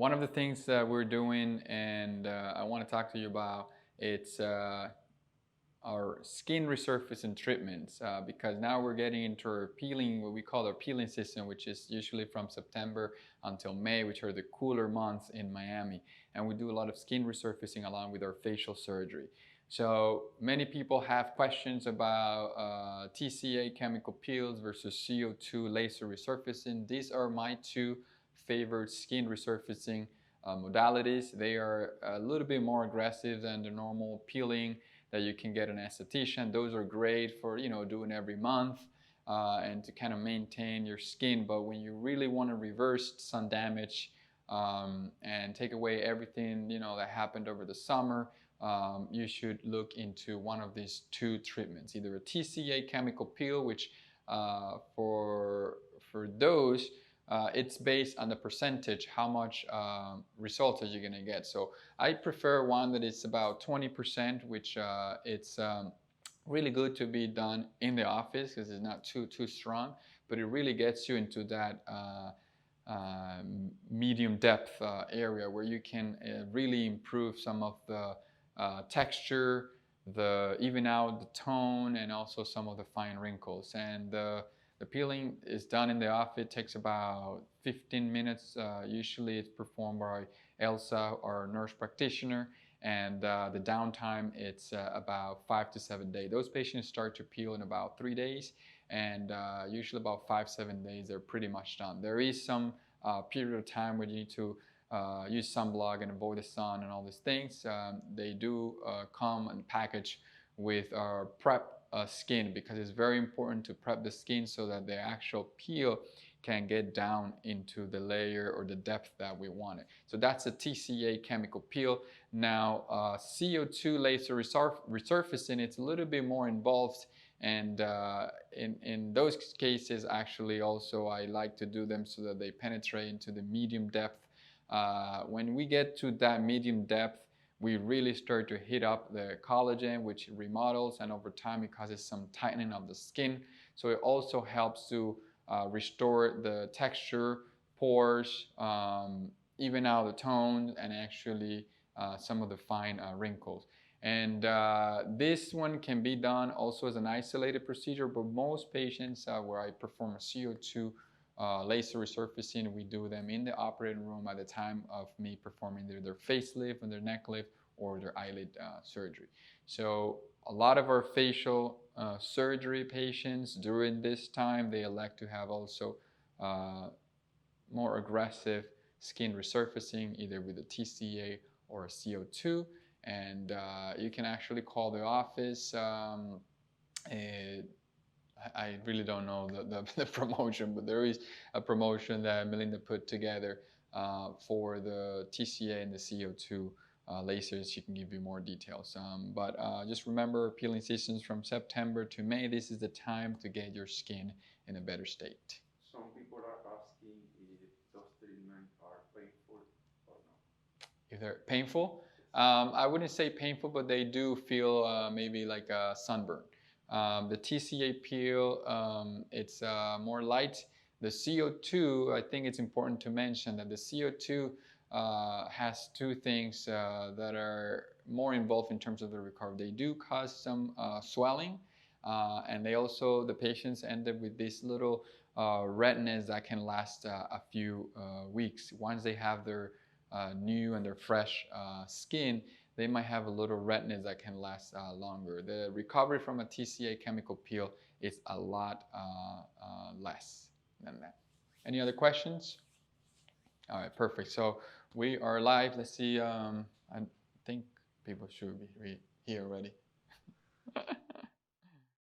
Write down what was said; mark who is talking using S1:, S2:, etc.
S1: One of the things that we're doing and I want to talk to you about, it's our skin resurfacing treatments because now we're getting into our peeling, what we call our peeling season, which is usually from September until May, which are the cooler months in Miami. And we do a lot of skin resurfacing along with our facial surgery. So many people have questions about TCA Chemical Peels versus CO2 Laser Resurfacing. These are my two favorite skin resurfacing modalities. They are a little bit more aggressive than the normal peeling that you can get an esthetician. Those are great for doing every month and to kind of maintain your skin. But when you really want to reverse sun damage and take away everything that happened over the summer, you should look into one of these two treatments, either a TCA chemical peel, which for those it's based on the percentage, how much results are you going to get. So I prefer one that is about 20%, which it's really good to be done in the office because it's not too strong, but it really gets you into that medium depth area where you can really improve some of the texture, even out the tone, and also some of the fine wrinkles. And the peeling is done in the office. It takes about 15 minutes. Usually it's performed by Elsa, our nurse practitioner, and the downtime, it's about 5 to 7 days. Those patients start to peel in about 3 days, and usually about 5-7 days they're pretty much done. There is some period of time where you need to use sunblock and avoid the sun and all these things. They do come and package with our prep skin, because it's very important to prep the skin so that the actual peel can get down into the layer or the depth that we want it. So that's a TCA chemical peel. Now CO2 laser resurfacing, it's a little bit more involved, and in those cases actually also I like to do them so that they penetrate into the medium depth. When we get to that medium depth, we really start to heat up the collagen, which remodels, and over time it causes some tightening of the skin. So it also helps to restore the texture, pores, even out the tone, and actually some of the fine wrinkles. And this one can be done also as an isolated procedure, but most patients where I perform a CO2 laser resurfacing, we do them in the operating room at the time of me performing their facelift and their neck lift or their eyelid surgery. So a lot of our facial surgery patients during this time, they elect to have also more aggressive skin resurfacing, either with a TCA or a CO2. And you can actually call the office. I really don't know the promotion, but there is a promotion that Melinda put together for the TCA and the CO2 lasers. She can give you more details. But just remember, peeling seasons from September to May. This is the time to get your skin in a better state.
S2: Some people are asking if those treatments are painful or not.
S1: If they're painful? I wouldn't say painful, but they do feel maybe like a sunburn. The TCA peel, it's more light. The CO2, I think it's important to mention that the CO2 has two things that are more involved in terms of the recovery. They do cause some swelling, and the patients end up with this little redness that can last a few weeks. Once they have their new and their fresh skin, they might have a little redness that can last longer. The recovery from a TCA chemical peel is a lot less than that. Any other questions? All right, perfect. So we are live. Let's see. I think people should be here already.